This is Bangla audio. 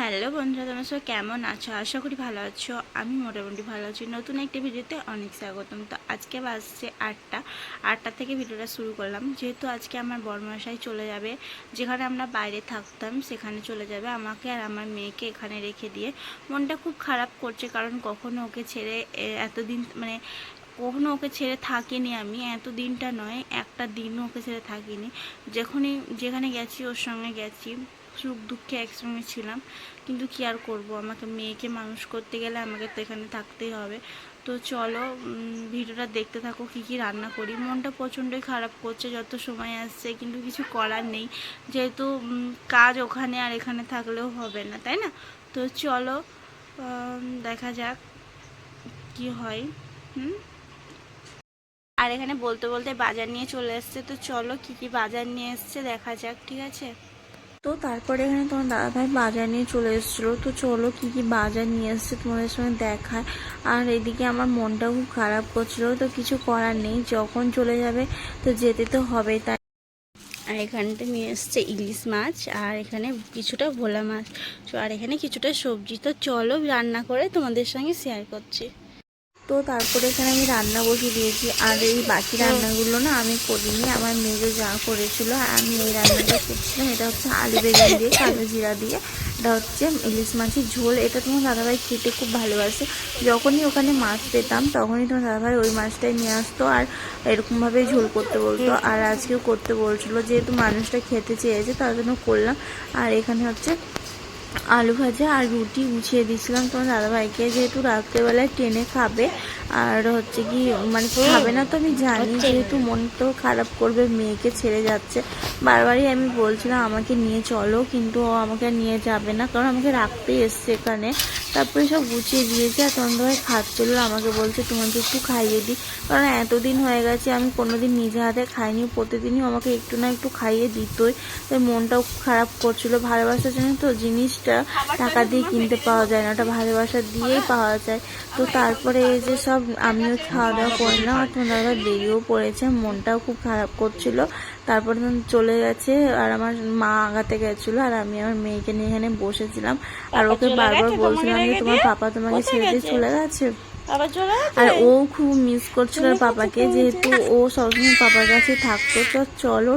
হ্যালো বন্ধুরা, তোমরা সব কেমন আছো? আশা করি ভালো আছো। আমি মোটামুটি ভালো আছি। নতুন একটি ভিডিওতে অনেক স্বাগতম। তো আজকে বাজছে 8টা থেকে ভিডিওটা শুরু করলাম। যেহেতু আজকে আমার বড়মশাই চলে যাবে, যেখানে আমরা বাইরে থাকতাম সেখানে চলে যাবে। আমাকে আর আমার মেয়েকে এখানে রেখে দিয়ে মনটা খুব খারাপ করছে, কারণ কখনো ওকে ছেড়ে এতদিন কখনো ওকে ছেড়ে থাকিনি। আমি এত দিনটা নয়, একটা দিনও ওকে ছেড়ে থাকিনি। যেখানে গেছি ওর সঙ্গে গেছি, সুখ দুঃখে একসঙ্গে ছিলাম। কিন্তু কি আর করব, আমাকে মেয়েকে মানুষ করতে গেলে আমাকে তো এখানে থাকতেই হবে। তো চলো ভিডিওটা দেখতে থাকো, কী কী রান্না করি। মনটা প্রচণ্ডই খারাপ করছে যত সময় আসছে, কিন্তু কিছু করার নেই, যেহেতু কাজ ওখানে আর এখানে থাকলেও হবে না, তাই না? তো চলো দেখা যাক কি হয়। আর এখানে বলতে বলতে বাজার নিয়ে চলে এসছে। তো চলো কি কি বাজার নিয়ে এসছে দেখা যাক, ঠিক আছে? তো তারপরে এখানে তোমার দাদাভাই বাজার নিয়ে চলে এসেছিলো। তো চলো কি কি বাজার নিয়ে এসছে তোমাদের সঙ্গে দেখায়। আর এদিকে আমার মনটাও খুব খারাপ করছিলো, তো কিছু করার নেই, যখন চলে যাবে তো যেতে তো হবেই, তাই। আর এখানটা নিয়ে এসছে ইলিশ মাছ, আর এখানে কিছুটা ভোলা মাছ, আর এখানে কিছুটা সবজি। তো চলো রান্না করে তোমাদের সঙ্গে শেয়ার করছি। তো তারপরে এখানে আমি রান্না বসিয়ে দিয়েছি। আর এই বাকি রান্নাগুলো না আমি করিনি, আমার মেয়ে যা করেছিল। আর আমি এই রান্নাটা করছিলাম। এটা হচ্ছে আলু বেগুন দিয়ে কালো জিরা দিয়ে, এটা হচ্ছে ইলিশ মাছের ঝোল। এটা তোমার দাদাভাই খেতে খুব ভালোবাসে। যখনই ওখানে মাছ পেতাম তখনই তোমার দাদাভাই ওই মাছটাই নিয়ে আসতো আর এরকমভাবে ঝোল করতে বলতো। আর আজকেও করতে বলছিল, যেহেতু মানুষটা খেতে চেয়েছে তার জন্য করলাম। আর এখানে হচ্ছে আলু ভাজা আর রুটি গুছিয়ে দিয়েছিলাম তোমার দাদাভাইকে, যেহেতু রাত্রেবেলায় ট্রেনে খাবে। আর হচ্ছে কি মানে খাবে না তো আমি জানি, যেহেতু মন তো খারাপ করবে, মেয়েকে ছেড়ে যাচ্ছে। বারবারই আমি বলছিলাম আমাকে নিয়ে চলো, কিন্তু ও আমাকে নিয়ে যাবে না, কারণ আমাকে রাখতেই এসছে এখানে। তারপরে সব গুছিয়ে দিয়েছে। আর তোমার দাদাভাই খাচ্ছিল, আমাকে বলছে তোমাকে একটু খাইয়ে দিই, কারণ এতদিন হয়ে গেছে আমি কোনোদিন নিজে হাতে খাইনি। প্রতিদিনই আমাকে একটু না একটু খাইয়ে দিতই। তাই মনটাও খারাপ করছিল। ভালোবাসার জন্য তো জিনিসটা টাকা দিয়ে কিনতে পাওয়া যায় না, ওটা ভালোবাসা দিয়েই পাওয়া যায়। তো তারপরে এই যে সব আমিও খাওয়া দাওয়া করলাম। আর তোমার দাদা বেরিয়েও পড়েছে, মনটাও খুব খারাপ করছিল। তারপরে চলে গেছে, আর আমার মা আগাতে গেছিলো, আর আমি আমার মেয়েকে নিয়ে এখানে বসেছিলাম। আর ওকে বারবার বলছিলাম যে তোমার পাপা তোমাকে ছেড়ে দিয়ে চলে গেছে। আর ও খুব মিস করছিল পাপাকে, যেহেতু ও সবসময় পাপার কাছে থাকতো। তো চলো